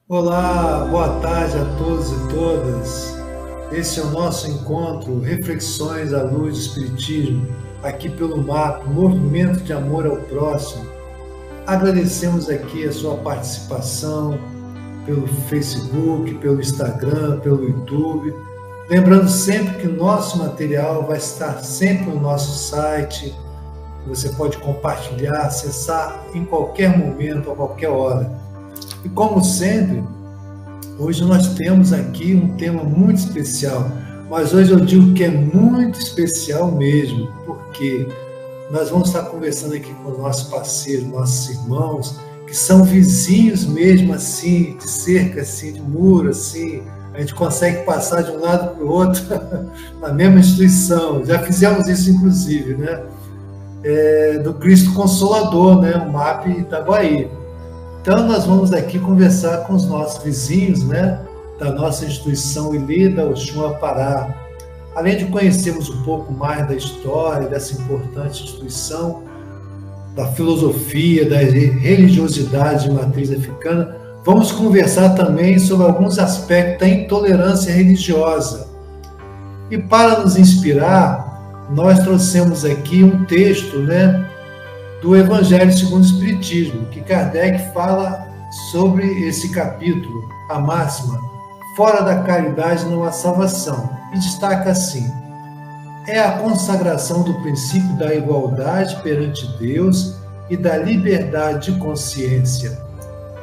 Olá, boa tarde a todos e todas. Esse é o nosso encontro Reflexões à Luz do Espiritismo, aqui pelo MAP, Movimento de Amor ao Próximo. Agradecemos aqui a sua participação pelo Facebook, pelo Instagram, pelo YouTube. Lembrando sempre que o nosso material vai estar sempre no nosso site. Você pode compartilhar, acessar em qualquer momento, a qualquer hora. E como sempre, hoje nós temos aqui um tema muito especial, mas hoje eu digo que é muito especial mesmo, porque nós vamos estar conversando aqui com nossos parceiros, nossos irmãos, que são vizinhos mesmo assim, de cerca assim, de muro assim, a gente consegue passar de um lado para o outro na mesma instituição, já fizemos isso inclusive, né? Do Cristo Consolador, né? O MAP Itaguaí. Então, nós vamos aqui conversar com os nossos vizinhos, né, da nossa instituição Ileda Oxum Apará. Além de conhecermos um pouco mais da história dessa importante instituição, da filosofia, da religiosidade de matriz africana, vamos conversar também sobre alguns aspectos da intolerância religiosa. E para nos inspirar, nós trouxemos aqui um texto, né, do Evangelho segundo o Espiritismo, que Kardec fala sobre esse capítulo, a máxima, fora da caridade não há salvação, e destaca assim: é a consagração do princípio da igualdade perante Deus e da liberdade de consciência.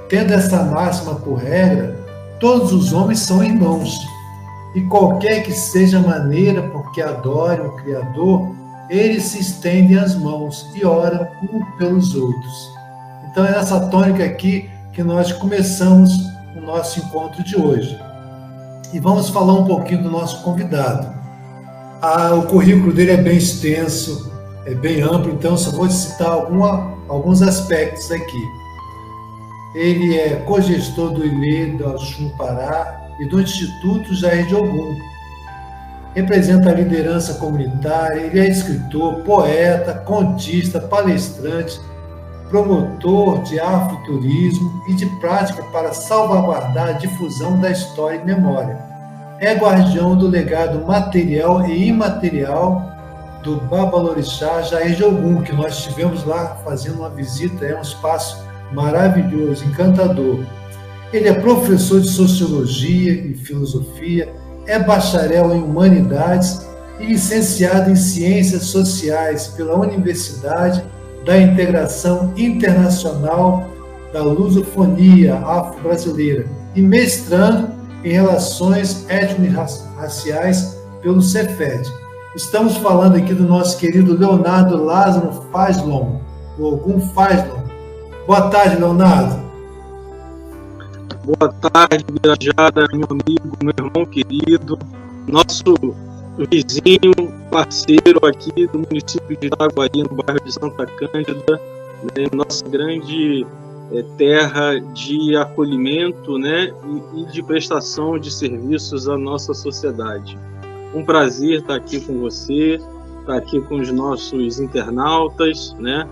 Tendo essa máxima por regra, todos os homens são irmãos, e qualquer que seja a maneira por que adorem o Criador, eles se estendem as mãos e oram um pelos outros. Então é nessa tônica aqui que nós começamos o nosso encontro de hoje. E vamos falar um pouquinho do nosso convidado. O currículo dele é bem extenso, é bem amplo, então só vou citar alguns aspectos aqui. Ele é cogestor do Ileda Oxum Pará e do Instituto Jair de Ogum. Representa a liderança comunitária, ele é escritor, poeta, contista, palestrante, promotor de afroturismo e de prática para salvaguardar a difusão da história e memória. É guardião do legado material e imaterial do Babalorixá Jair de Ogum, que nós estivemos lá fazendo uma visita, é um espaço maravilhoso, encantador. Ele é professor de Sociologia e Filosofia, é bacharel em Humanidades e licenciado em Ciências Sociais pela Universidade da Integração Internacional da Lusofonia Afro-Brasileira e mestrando em Relações Étnico-Raciais pelo Cefet. Estamos falando aqui do nosso querido Leonardo Lázaro Fazlon, o Ogum Fazlon. Boa tarde, Leonardo. Boa tarde, Birajara, meu amigo, meu irmão querido, nosso vizinho, parceiro aqui do município de Itaguaí, no bairro de Santa Cândida, né, nossa grande terra de acolhimento, né, e de prestação de serviços à nossa sociedade. Um prazer estar aqui com você, estar aqui com os nossos internautas, né?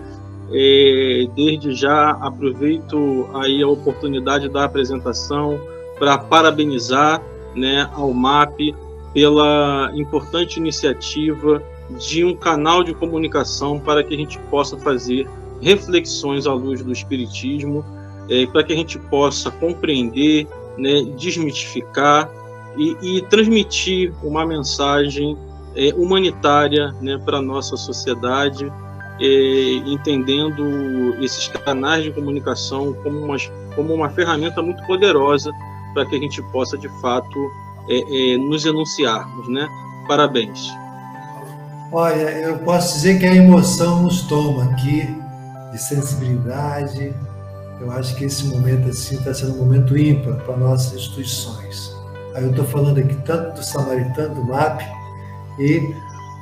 Desde já aproveito aí a oportunidade da apresentação para parabenizar, né, ao MAP pela importante iniciativa de um canal de comunicação para que a gente possa fazer reflexões à luz do Espiritismo, para que a gente possa compreender, né, desmistificar e transmitir uma mensagem humanitária, né, para a nossa sociedade, entendendo esses canais de comunicação como uma ferramenta muito poderosa para que a gente possa, de fato, nos enunciarmos, né? Parabéns. Olha, eu posso dizer que a emoção nos toma aqui, de sensibilidade. Eu acho que esse momento assim está sendo um momento ímpar para nossas instituições. Aí eu estou falando aqui tanto do Samaritano, do MAP, e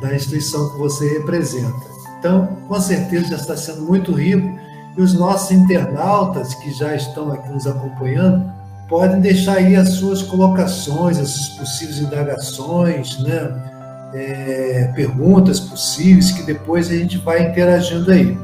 da instituição que você representa. Então, com certeza já está sendo muito rico, e os nossos internautas que já estão aqui nos acompanhando podem deixar aí as suas colocações, as suas possíveis indagações, né? Perguntas possíveis que depois a gente vai interagindo aí.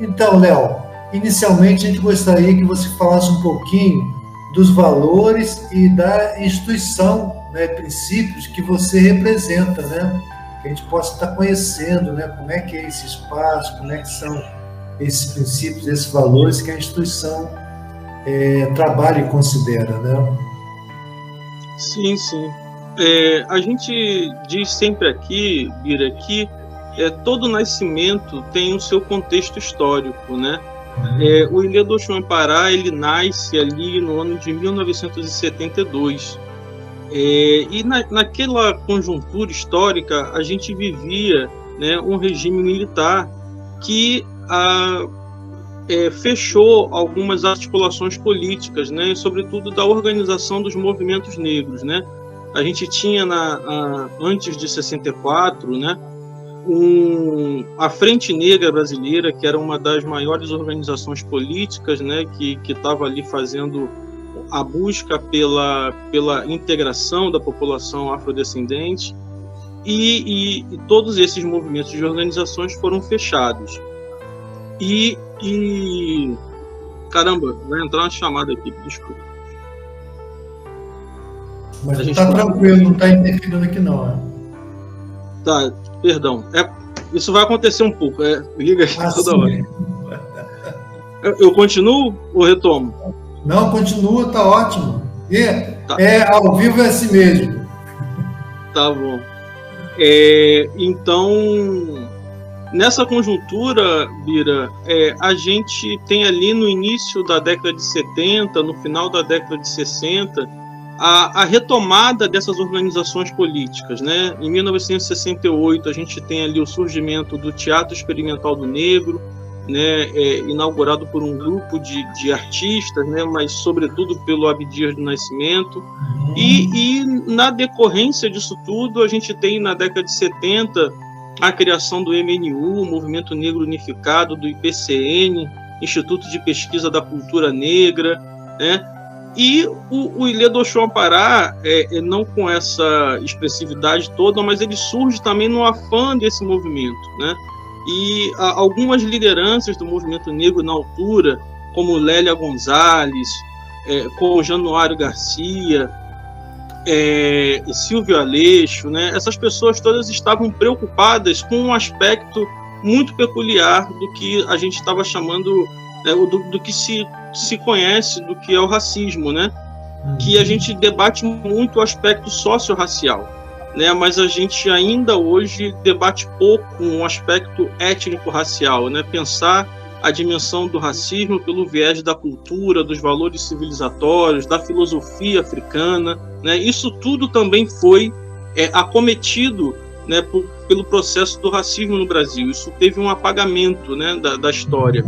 Então, Léo, inicialmente a gente gostaria que você falasse um pouquinho dos valores e da instituição, né, princípios que você representa, né? Que a gente possa estar conhecendo, né, como é que é esse espaço, como é que são esses princípios, esses valores que a instituição trabalha e considera, né? Sim, sim. A gente diz sempre aqui, Bira, que todo nascimento tem o seu contexto histórico, né? O Ilha do Oxum-Pará, ele nasce ali no ano de 1972. E naquela conjuntura histórica, a gente vivia, né, um regime militar que fechou algumas articulações políticas, né, sobretudo da organização dos movimentos negros, né? A gente tinha antes de 64, né, a Frente Negra Brasileira, que era uma das maiores organizações políticas, né, que estava ali fazendo a busca pela integração da população afrodescendente, e todos esses movimentos de organizações foram fechados. Caramba, vai entrar uma chamada aqui, desculpa. Mas está tranquilo, não está interferindo aqui não. Né? Tá, perdão. Isso vai acontecer um pouco, liga aqui toda hora. Eu continuo ou retomo? Não, continua, tá ótimo. Tá. Ao vivo é assim mesmo. Tá bom. Então, nessa conjuntura, Bira, a gente tem ali no início da década de 70, no final da década de 60, a retomada dessas organizações políticas, né? Em 1968, a gente tem ali o surgimento do Teatro Experimental do Negro, né? Inaugurado por um grupo de artistas, né? Mas sobretudo pelo Abdias do Nascimento. E na decorrência disso tudo, a gente tem na década de 70 a criação do MNU, Movimento Negro Unificado, do IPCN, Instituto de Pesquisa da Cultura Negra, né? E o Ilha do Oxum-Pará, não com essa expressividade toda, mas ele surge também no afã desse movimento, né? E algumas lideranças do movimento negro na altura, como Lélia Gonzalez, como Januário Garcia, Silvio Aleixo, né? Essas pessoas todas estavam preocupadas com um aspecto muito peculiar do que a gente estava chamando, do que se conhece, do que é o racismo, né? Que a gente debate muito o aspecto socio-racial, né? Mas a gente ainda hoje debate pouco um aspecto étnico-racial, né? Pensar a dimensão do racismo pelo viés da cultura, dos valores civilizatórios, da filosofia africana, né? Isso tudo também foi acometido, né, pelo processo do racismo no Brasil. Isso teve um apagamento, né, da história.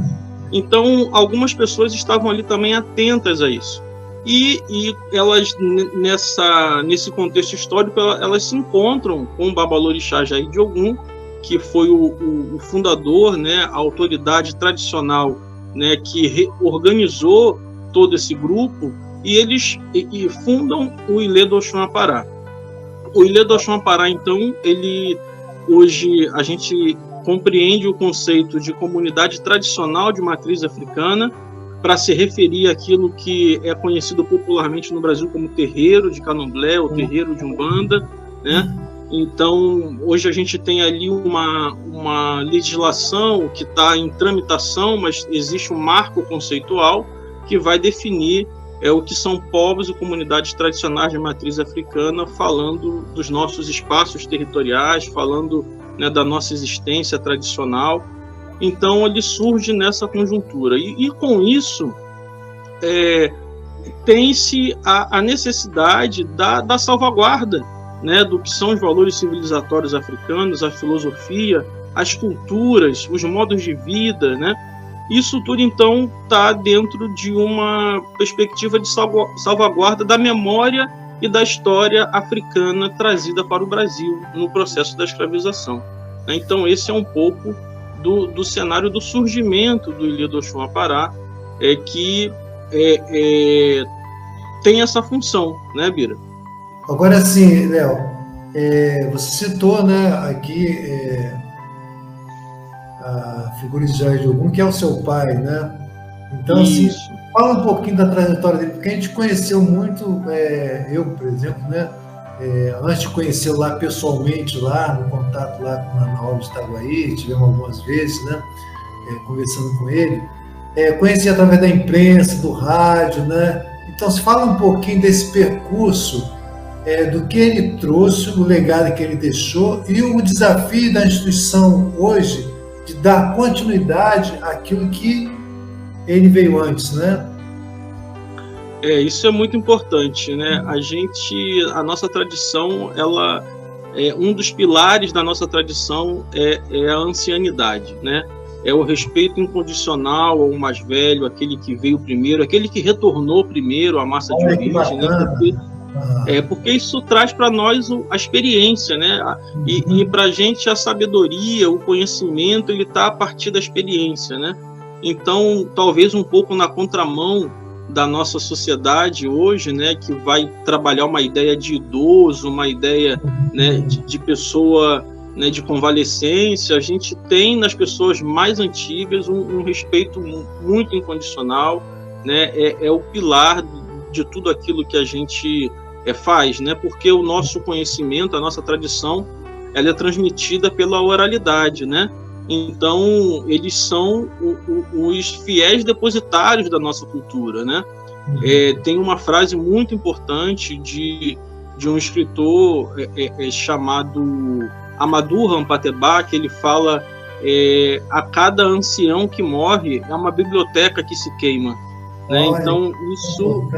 Então, algumas pessoas estavam ali também atentas a isso. E elas, nesse contexto histórico, elas se encontram com o Babalorixá Jair de Ogum, que foi o fundador, né, a autoridade tradicional, né, que organizou todo esse grupo, e eles fundam o Ilê do Oxum-Pará. O Ilê do Oxum-Pará, então, hoje a gente compreende o conceito de comunidade tradicional de matriz africana para se referir àquilo que é conhecido popularmente no Brasil como terreiro de Candomblé ou terreiro de Umbanda, né? Então, hoje a gente tem ali uma legislação que está em tramitação, mas existe um marco conceitual que vai definir o que são povos e comunidades tradicionais de matriz africana, falando dos nossos espaços territoriais, falando, né, da nossa existência tradicional. Então, ele surge nessa conjuntura. E com isso, tem-se a necessidade da salvaguarda, né, do que são os valores civilizatórios africanos, a filosofia, as culturas, os modos de vida, né? Isso tudo, então, está dentro de uma perspectiva de salvaguarda da memória e da história africana trazida para o Brasil no processo da escravização. Então, esse é um pouco do cenário do surgimento do Ilha do Oxum-Pará, que tem essa função, né, Bira? Agora sim, Léo, você citou, né, aqui a figura de Jair de Ogum, que é o seu pai, né? Então, assim, fala um pouquinho da trajetória dele, porque a gente conheceu muito, eu, por exemplo, né? Antes de conhecê-lo lá pessoalmente, lá no contato lá na obra de Itaguaí, tivemos algumas vezes, né? Conversando com ele, conheci através da imprensa, do rádio, né? Então, se fala um pouquinho desse percurso, do que ele trouxe, o legado que ele deixou e o desafio da instituição hoje de dar continuidade àquilo que ele veio antes, né? Isso é muito importante, né? A nossa tradição, ela um dos pilares da nossa tradição é a ancianidade, né? É o respeito incondicional ao mais velho, aquele que veio primeiro, aquele que retornou primeiro à massa de origem, né? Porque isso traz para nós a experiência, né? E para a gente a sabedoria, o conhecimento, ele está a partir da experiência, né? Então, talvez um pouco na contramão da nossa sociedade hoje, né, que vai trabalhar uma ideia de idoso, uma ideia, né, de pessoa, né, de convalescência, a gente tem nas pessoas mais antigas um respeito muito incondicional, né, é o pilar de tudo aquilo que a gente faz, né, porque o nosso conhecimento, a nossa tradição, ela é transmitida pela oralidade, né. Então, eles são os fiéis depositários da nossa cultura, né? Tem uma frase muito importante de um escritor chamado Amadou Rampateba, que ele fala a cada ancião que morre é uma biblioteca que se queima. Né? Então, isso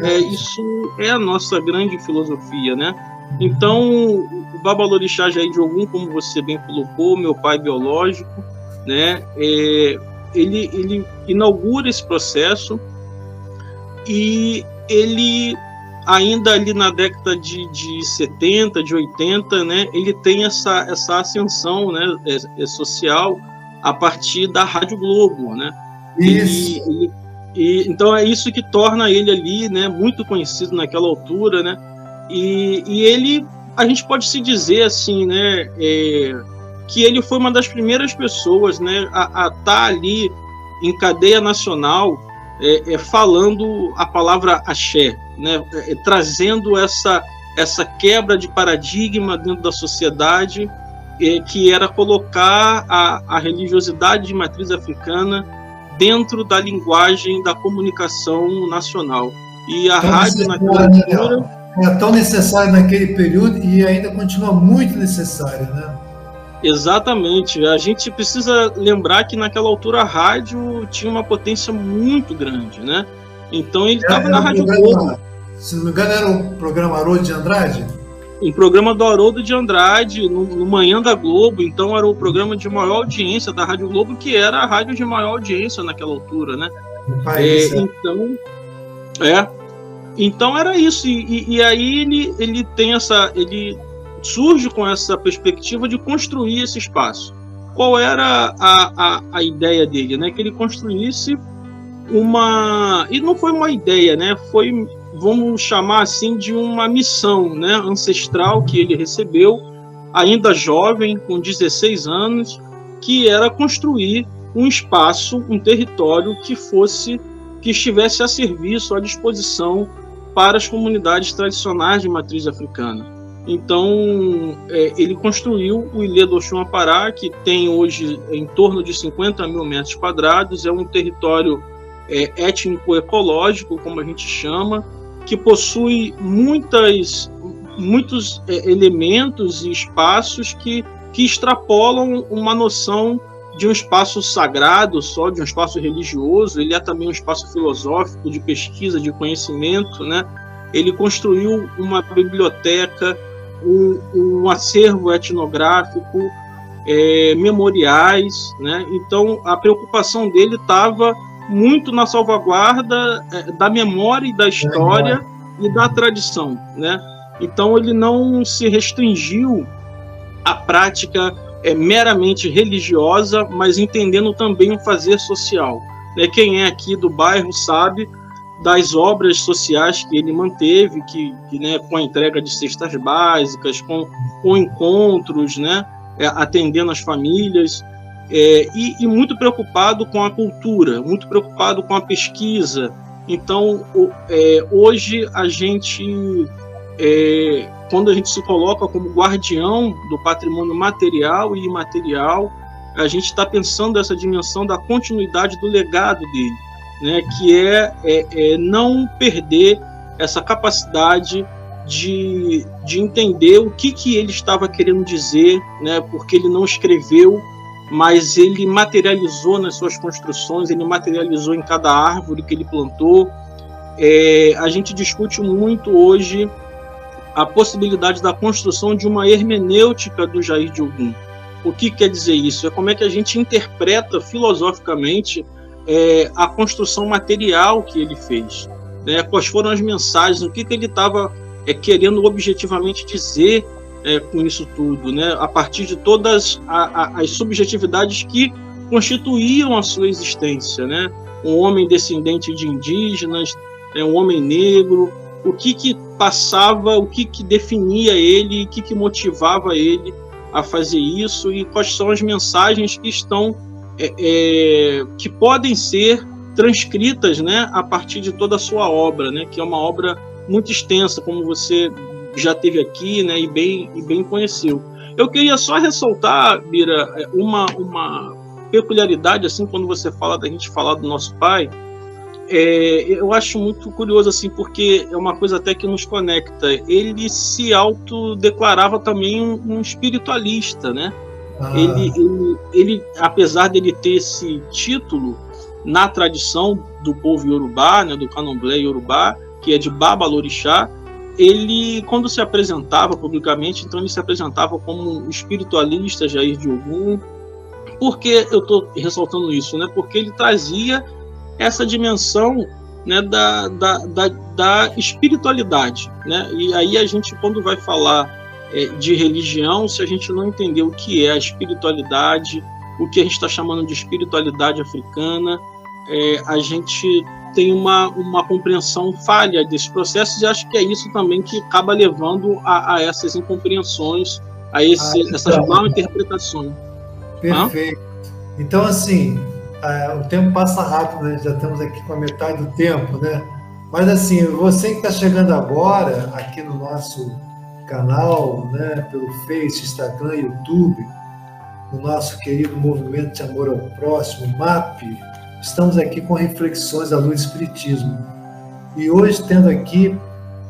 é a nossa grande filosofia, né? Então, o Babalorixá Jair de Ogum, como você bem colocou, meu pai biológico, né? Ele inaugura esse processo e ele, ainda ali na década de 70, de 80, né? Ele tem essa ascensão, né? Social a partir da Rádio Globo, né? Isso. Então é isso que torna ele ali, né? Muito conhecido naquela altura, né? E ele, a gente pode se dizer assim, né? Que ele foi uma das primeiras pessoas, né, a estar ali em cadeia nacional falando a palavra axé, né, trazendo essa quebra de paradigma dentro da sociedade, que era colocar a religiosidade de matriz africana dentro da linguagem da comunicação nacional. E a rádio naquela altura... Era tão necessário naquele período e ainda continua muito necessário, né? Exatamente. A gente precisa lembrar que naquela altura a rádio tinha uma potência muito grande, né? Então ele estava na Rádio Globo. Se não me engano, era o programa Haroldo de Andrade? Um programa do Haroldo de Andrade, no Manhã da Globo. Então era o programa de maior audiência da Rádio Globo, que era a rádio de maior audiência naquela altura, né? Então era isso. E aí ele tem ele surge com essa perspectiva de construir esse espaço. Qual era a ideia dele, né? Que ele construísse e não foi uma ideia, né? Foi, vamos chamar assim, de uma missão, né? Ancestral que ele recebeu, ainda jovem, com 16 anos, que era construir um espaço, um território que estivesse a serviço, à disposição para as comunidades tradicionais de matriz africana. Então, ele construiu o Ilê do Oxum-Apará, que tem hoje em torno de 50 mil metros quadrados, é um território étnico-ecológico, como a gente chama, que possui muitos elementos e espaços que extrapolam uma noção de um espaço sagrado, só de um espaço religioso. Ele é também um espaço filosófico, de pesquisa, de conhecimento, né? Ele construiu uma biblioteca, um acervo etnográfico, memoriais, né? Então a preocupação dele estava muito na salvaguarda da memória e da história e da tradição, né? Então ele não se restringiu à prática meramente religiosa, mas entendendo também o fazer social. Quem é aqui do bairro sabe das obras sociais que ele manteve, né, com a entrega de cestas básicas, com encontros, né, atendendo as famílias. e muito preocupado com a cultura, muito preocupado com a pesquisa. Então, hoje a gente, quando a gente se coloca como guardião do patrimônio material e imaterial, a gente está pensando essa dimensão da continuidade do legado dele, né, que é não perder essa capacidade de entender o que ele estava querendo dizer, né, porque ele não escreveu, mas ele materializou nas suas construções, ele materializou em cada árvore que ele plantou. A gente discute muito hoje a possibilidade da construção de uma hermenêutica do Jair de Ogum. O que quer dizer isso? É como é que a gente interpreta filosoficamente a construção material que ele fez, né? Quais foram as mensagens, o que ele estava querendo objetivamente dizer com isso tudo, né? A partir de todas as subjetividades que constituíam a sua existência, né? Um homem descendente de indígenas, um homem negro, o que passava, o que definia ele, o que motivava ele a fazer isso, e quais são as mensagens que estão que podem ser transcritas, né, a partir de toda a sua obra, né, que é uma obra muito extensa, como você já teve aqui, né, e bem conheceu. Eu queria só ressaltar, Bira, uma peculiaridade, assim, quando você fala da gente falar do nosso pai. Eu acho muito curioso, assim, porque é uma coisa até que nos conecta. Ele se autodeclarava também um espiritualista, né? Ele, apesar dele ter esse título na tradição do povo Yorubá, né, do Candomblé Yorubá, que é de Babalorixá, ele, quando se apresentava publicamente, então ele se apresentava como um espiritualista Jair de Ogum. Por que eu estou ressaltando isso, né? Porque ele trazia essa dimensão, né, da espiritualidade, né? E aí a gente, quando vai falar de religião, se a gente não entender o que é a espiritualidade, o que a gente está chamando de espiritualidade africana, a gente tem uma compreensão falha desses processos, e acho que é isso também que acaba levando a essas incompreensões, essas mal interpretações. Perfeito. Então, assim, o tempo passa rápido, né? Já estamos aqui com a metade do tempo, né? Mas, assim, você que está chegando agora aqui no nosso canal, né, pelo Face, Instagram, YouTube, no nosso querido Movimento de Amor ao Próximo, MAP, estamos aqui com reflexões à luz do Espiritismo. E hoje tendo aqui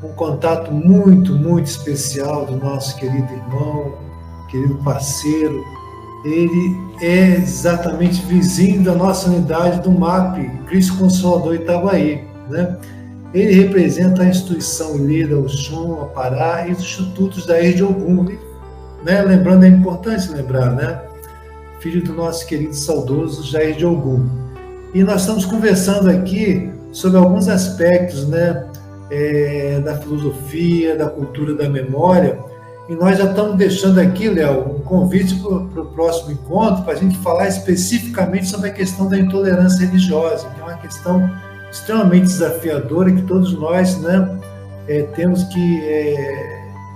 um contato muito, muito especial do nosso querido irmão, querido parceiro. Ele é exatamente vizinho da nossa unidade do MAP, Cristo Consolador Itaguaí, né? Ele representa a instituição Ileda, Oxum, Apará e os institutos da Jair de Ogum, né? Lembrando, é importante lembrar, né? Filho do nosso querido saudoso Jair de Ogum. E nós estamos conversando aqui sobre alguns aspectos, né, da filosofia, da cultura da memória, e nós já estamos deixando aqui, Léo, um convite para o próximo encontro, para a gente falar especificamente sobre a questão da intolerância religiosa, que é uma questão extremamente desafiadora, que todos nós, né, temos que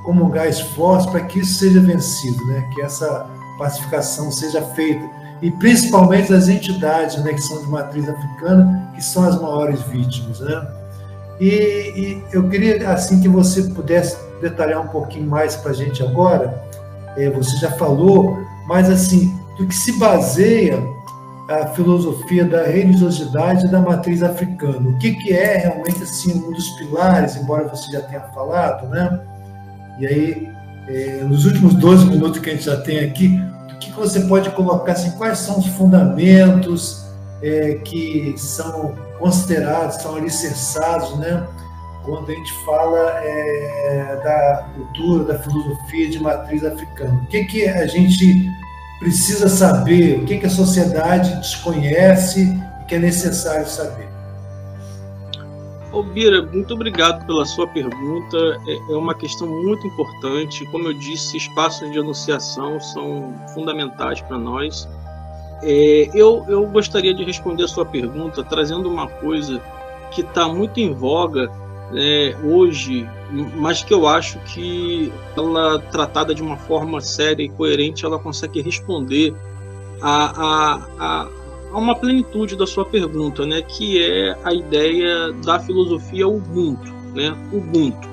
comungar esforços para que isso seja vencido, né, que essa pacificação seja feita, e principalmente as entidades, né, que são de matriz africana, que são as maiores vítimas, né? E eu queria, assim, que você pudesse detalhar um pouquinho mais para a gente agora. Você já falou, mas, assim, do que se baseia a filosofia da religiosidade da matriz africana. O que é realmente, assim, um dos pilares, embora você já tenha falado, né? E aí, nos últimos 12 minutos que a gente já tem aqui, o que você pode colocar, assim, quais são os fundamentos que são considerados, são alicerçados, né, quando a gente fala da cultura, da filosofia de matriz africana? O que a gente precisa saber, o que a sociedade desconhece e que é necessário saber? Ô Bira, muito obrigado pela sua pergunta. É uma questão muito importante. Como eu disse, espaços de enunciação são fundamentais para nós. Eu gostaria de responder a sua pergunta trazendo uma coisa que está muito em voga, né, hoje, mas que eu acho que ela, tratada de uma forma séria e coerente, ela consegue responder a uma plenitude da sua pergunta, né, que é a ideia da filosofia Ubuntu, né, Ubuntu.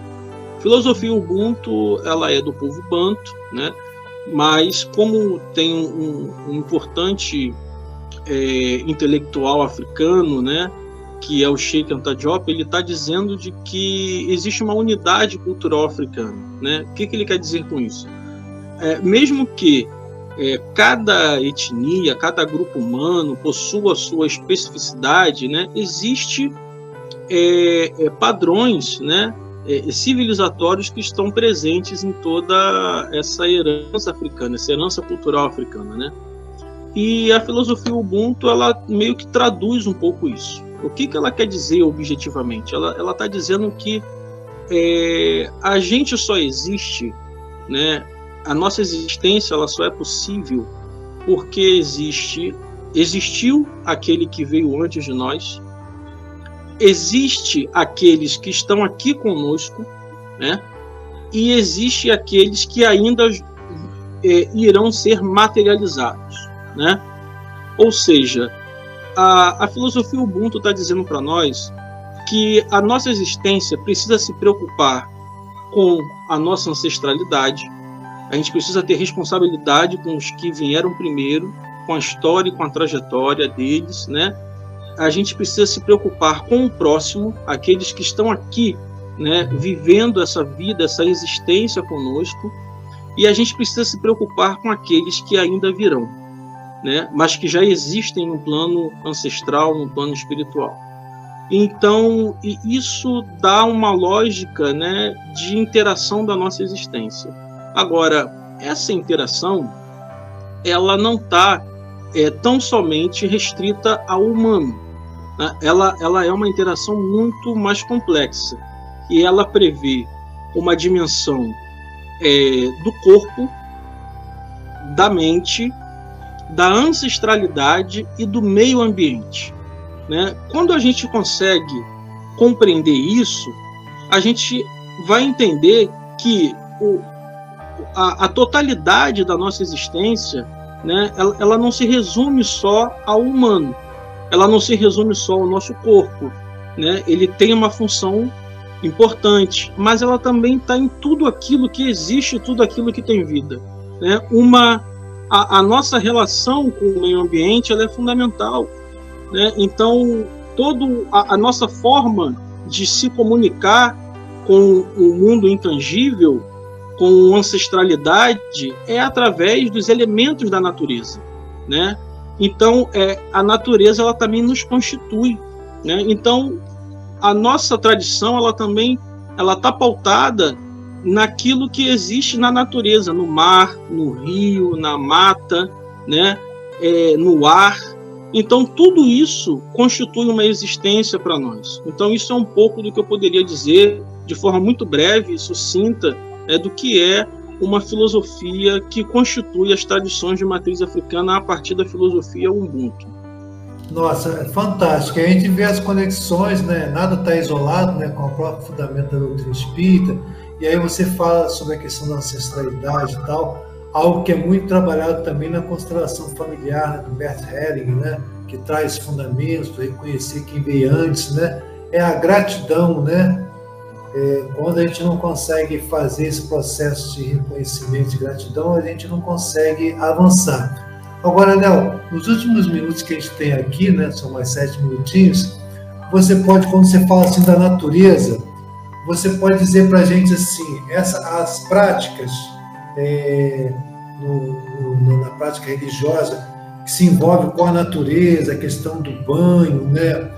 Filosofia Ubuntu, ela é do povo Banto, né, mas como tem um importante intelectual africano, né, que é o Cheikh Anta Diop, ele está dizendo de que existe uma unidade cultural africana, né? O que ele quer dizer com isso? Mesmo que cada etnia, cada grupo humano possua a sua especificidade, né? Existe padrões, né? Civilizatórios que estão presentes em toda essa herança africana, essa herança cultural africana, né? E a filosofia Ubuntu, ela meio que traduz um pouco isso. O que ela quer dizer objetivamente? Ela está dizendo que a gente só existe, né? A nossa existência ela só é possível porque existiu aquele que veio antes de nós, existe aqueles que estão aqui conosco, né? E existe aqueles que ainda irão ser materializados, né? Ou seja, a filosofia Ubuntu está dizendo para nós que a nossa existência precisa se preocupar com a nossa ancestralidade. A gente precisa ter responsabilidade com os que vieram primeiro, com a história e com a trajetória deles, né? A gente precisa se preocupar com o próximo, aqueles que estão aqui, né, vivendo essa vida, essa existência conosco, e a gente precisa se preocupar com aqueles que ainda virão, né, mas que já existem no plano ancestral, no plano espiritual. Então, isso dá uma lógica, né, de interação da nossa existência. Agora, essa interação, ela não está tão somente restrita ao humano, né? Ela é uma interação muito mais complexa, e ela prevê uma dimensão do corpo, da mente, da ancestralidade e do meio ambiente, né? Quando a gente consegue compreender isso, a gente vai entender que a totalidade da nossa existência, né, ela não se resume só ao humano, ela não se resume só ao nosso corpo, né? Ele tem uma função importante, mas ela também está em tudo aquilo que existe, tudo aquilo que tem vida, né? A nossa relação com o meio ambiente ela é fundamental, né? Então, toda a nossa forma de se comunicar com o mundo intangível, com ancestralidade, é através dos elementos da natureza, né? Então, a natureza ela também nos constitui, né? Então, a nossa tradição ela também está pautada naquilo que existe na natureza, no mar, no rio, na mata, né? No ar. Então, tudo isso constitui uma existência para nós. Então, isso é um pouco do que eu poderia dizer, de forma muito breve e sucinta, do que é uma filosofia que constitui as tradições de matriz africana a partir da filosofia Ubuntu. Nossa, é fantástico. A gente vê as conexões, né? Nada está isolado, né? Com o próprio fundamento da doutrina espírita. E aí você fala sobre a questão da ancestralidade e tal, algo que é muito trabalhado também na constelação familiar, né, do Bert Hellinger, né? Que traz fundamentos para reconhecer quem veio antes, né? É a gratidão, né? Quando a gente não consegue fazer esse processo de reconhecimento e gratidão, a gente não consegue avançar. Agora, Léo, nos últimos minutos que a gente tem aqui, né, são mais 7 minutinhos, você pode, quando você fala assim da natureza, você pode dizer para a gente assim, as práticas, na prática religiosa, que se envolve com a natureza, a questão do banho, né,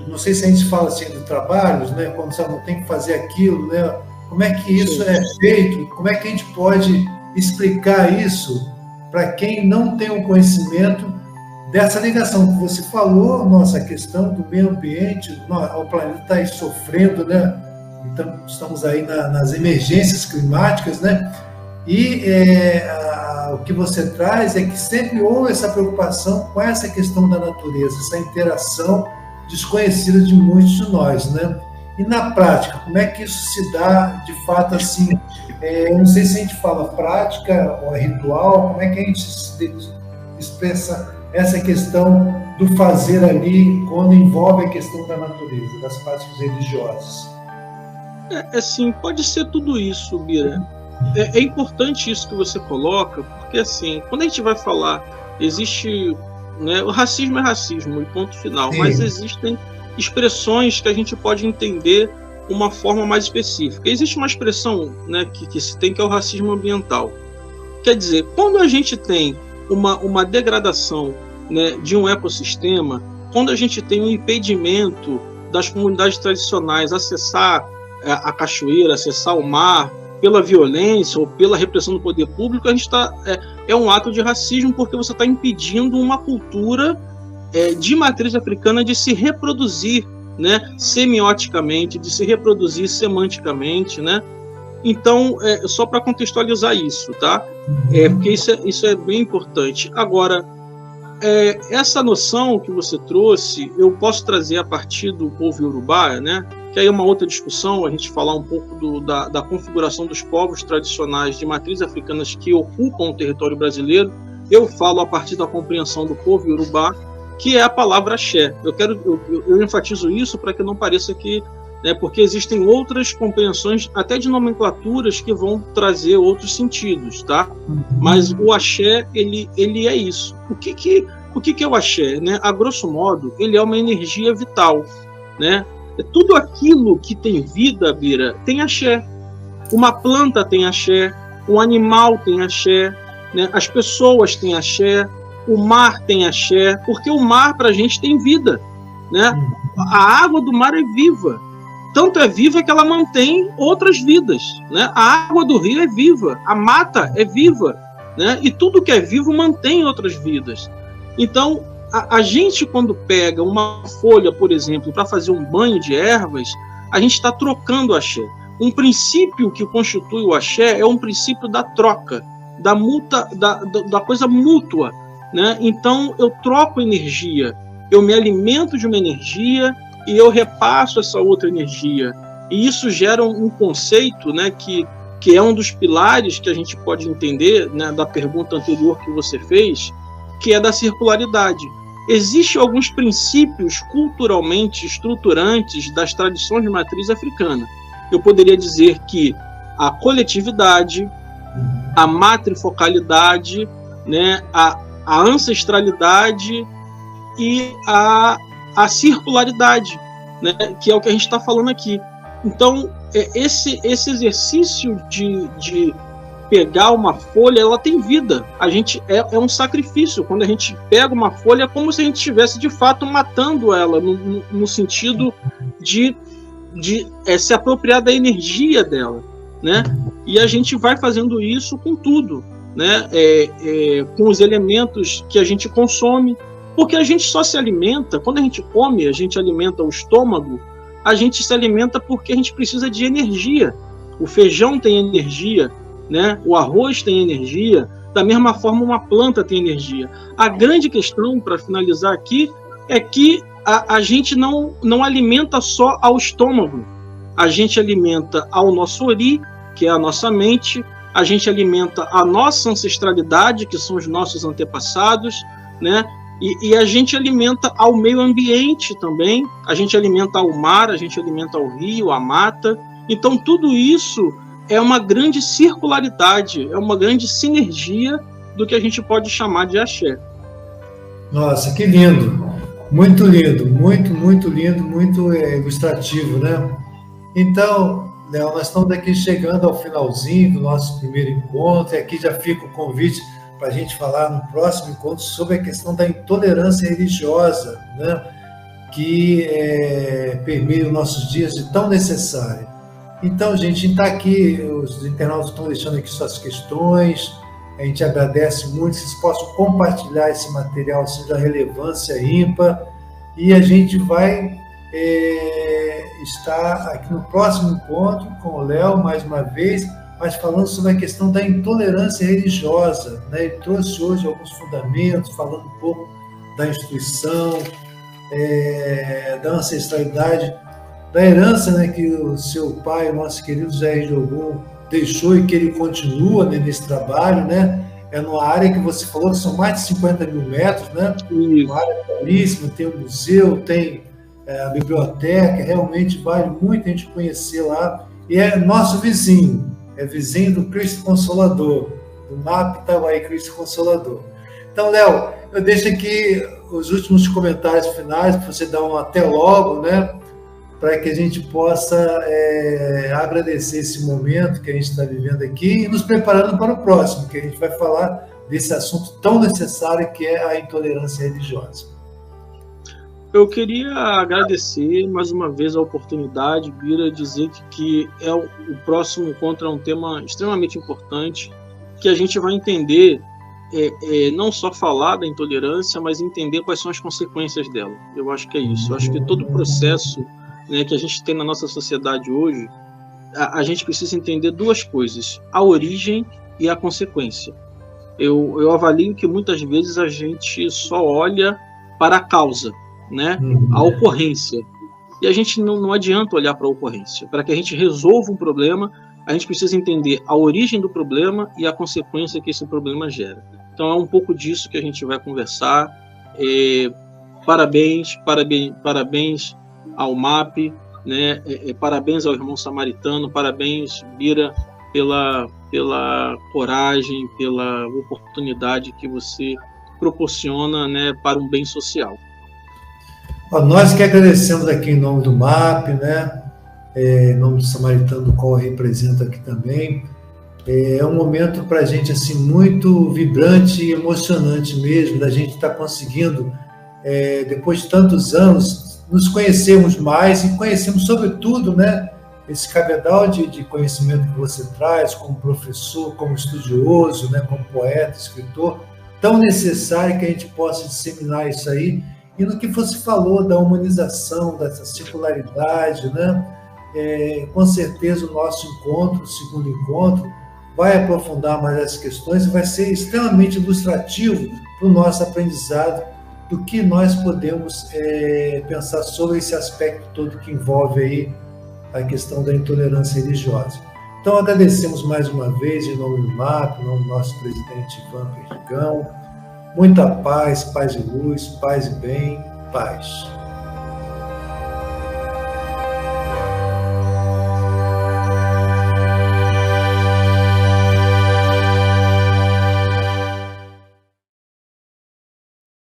não sei se a gente fala assim de trabalhos, né, quando você não tem que fazer aquilo, né, como é que isso é feito, como é que a gente pode explicar isso para quem não tem o conhecimento dessa ligação que você falou, nossa, a questão do meio ambiente, o planeta está aí sofrendo, né, então estamos aí nas emergências climáticas, né, e o que você traz é que sempre houve essa preocupação com essa questão da natureza, essa interação desconhecida de muitos de nós, né? E na prática, como é que isso se dá de fato assim? Eu não sei se a gente fala prática ou ritual, como é que a gente expressa essa questão do fazer ali quando envolve a questão da natureza, das práticas religiosas? Assim, pode ser tudo isso, Bira. É importante isso que você coloca, porque assim, quando a gente vai falar, existe, né, o racismo é racismo, e ponto final, mas existem expressões que a gente pode entender uma forma mais específica. Existe uma expressão, né, que se tem, que é o racismo ambiental. Quer dizer, quando a gente tem uma degradação, né, de um ecossistema, quando a gente tem um impedimento das comunidades tradicionais acessar a cachoeira, acessar o mar, pela violência ou pela repressão do poder público, a gente é um ato de racismo, porque você está impedindo uma cultura de matriz africana de se reproduzir, né, semioticamente, de se reproduzir semanticamente, né? Então, só para contextualizar isso, tá? Porque isso é bem importante. Agora, essa noção que você trouxe, eu posso trazer a partir do povo iorubá, né? Que aí é uma outra discussão, a gente falar um pouco da configuração dos povos tradicionais de matriz africanas que ocupam o território brasileiro. Eu falo a partir da compreensão do povo iorubá, que é a palavra axé. Eu enfatizo isso para que não pareça que... Né, porque existem outras compreensões, até de nomenclaturas, que vão trazer outros sentidos, tá? Mas o axé, ele é isso. O que é o axé? Né? A grosso modo, ele é uma energia vital, né? Tudo aquilo que tem vida, Bira, tem axé. Uma planta tem axé, um animal tem axé, né? As pessoas têm axé, o mar tem axé, porque o mar, para a gente, tem vida, né? A água do mar é viva. Tanto é viva que ela mantém outras vidas, né? A água do rio é viva, a mata é viva, né? E tudo que é vivo mantém outras vidas. Então, a gente, quando pega uma folha, por exemplo, para fazer um banho de ervas, a gente está trocando o axé. Um princípio que constitui o axé é um princípio da troca, da coisa mútua, né? Então, eu troco energia, eu me alimento de uma energia e eu repasso essa outra energia. E isso gera um conceito, né, que é um dos pilares que a gente pode entender, né, da pergunta anterior que você fez, que é da circularidade. Existem alguns princípios culturalmente estruturantes das tradições de matriz africana. Eu poderia dizer que a coletividade, a matrifocalidade, né, a ancestralidade e a circularidade, né, que é o que a gente está falando aqui. Então, esse exercício de pegar uma folha, ela tem vida. A gente é um sacrifício. Quando a gente pega uma folha, é como se a gente estivesse, de fato, matando ela, no sentido de se apropriar da energia dela, né? E a gente vai fazendo isso com tudo, né? Com os elementos que a gente consome, porque a gente só se alimenta, quando a gente come, a gente alimenta o estômago, a gente se alimenta porque a gente precisa de energia. O feijão tem energia, né? O arroz tem energia, da mesma forma uma planta tem energia. A grande questão, para finalizar aqui, é que a gente não alimenta só ao estômago, a gente alimenta ao nosso ori, que é a nossa mente, a gente alimenta a nossa ancestralidade, que são os nossos antepassados, né? E a gente alimenta ao meio ambiente também, a gente alimenta ao mar, a gente alimenta ao rio, à mata. Então, tudo isso é uma grande circularidade, é uma grande sinergia do que a gente pode chamar de axé. Nossa, que lindo! Muito lindo, muito lindo, muito ilustrativo, né? Então, Léo, nós estamos aqui chegando ao finalzinho do nosso primeiro encontro, e aqui já fica o convite para a gente falar no próximo encontro sobre a questão da intolerância religiosa, né, que permeia os nossos dias de tão necessária. Então, gente, a gente está aqui, os internautas estão deixando aqui suas questões, a gente agradece muito que vocês possam compartilhar esse material, seja relevância ímpar, e a gente vai estar aqui no próximo encontro com o Léo, mais uma vez, mas falando sobre a questão da intolerância religiosa, né? Ele trouxe hoje alguns fundamentos, falando um pouco da instituição, da ancestralidade, da herança, né, que o seu pai, o nosso querido Zé Jogum, deixou e que ele continua, né, nesse trabalho, né? É numa área que você falou que são mais de 50 mil metros, né? Uma área belíssima, tem o museu, tem a biblioteca, realmente vale muito a gente conhecer lá. E é nosso vizinho, é vizinho do Cristo Consolador, do MAP Itaguaí Cristo Consolador. Então, Léo, eu deixo aqui os últimos comentários finais, para você dar um até logo, né? Para que a gente possa agradecer esse momento que a gente está vivendo aqui e nos preparando para o próximo, que a gente vai falar desse assunto tão necessário que é a intolerância religiosa. Eu queria agradecer mais uma vez a oportunidade, Bira, dizer que o próximo encontro é um tema extremamente importante, que a gente vai entender, não só falar da intolerância, mas entender quais são as consequências dela. Eu acho que é isso. Eu acho que todo o processo, né, que a gente tem na nossa sociedade hoje, a gente precisa entender duas coisas: a origem e a consequência. Eu avalio que muitas vezes a gente só olha para a causa, né, a ocorrência. E a gente não adianta olhar para a ocorrência. Para que a gente resolva um problema, a gente precisa entender a origem do problema e a consequência que esse problema gera. Então é um pouco disso que a gente vai conversar. Parabéns ao MAP, né? Parabéns ao irmão samaritano, parabéns, Bira, pela coragem, pela oportunidade que você proporciona, né, para um bem social. Nós que agradecemos aqui em nome do MAP, né? Em nome do Samaritano, do qual eu represento aqui também. É um momento para a gente assim, muito vibrante e emocionante mesmo, da gente estar conseguindo, depois de tantos anos, nos conhecermos mais e conhecermos, sobretudo, né, esse cabedal de conhecimento que você traz como professor, como estudioso, né, como poeta, escritor, tão necessário que a gente possa disseminar isso aí. E no que você falou da humanização, dessa circularidade, né? Com certeza o nosso encontro, o segundo encontro, vai aprofundar mais essas questões e vai ser extremamente ilustrativo para o nosso aprendizado do que nós podemos pensar sobre esse aspecto todo que envolve aí a questão da intolerância religiosa. Então, agradecemos mais uma vez, em nome do MAP, em nome do nosso presidente Ivan Perdigão. Muita paz, paz e luz, paz e bem, paz.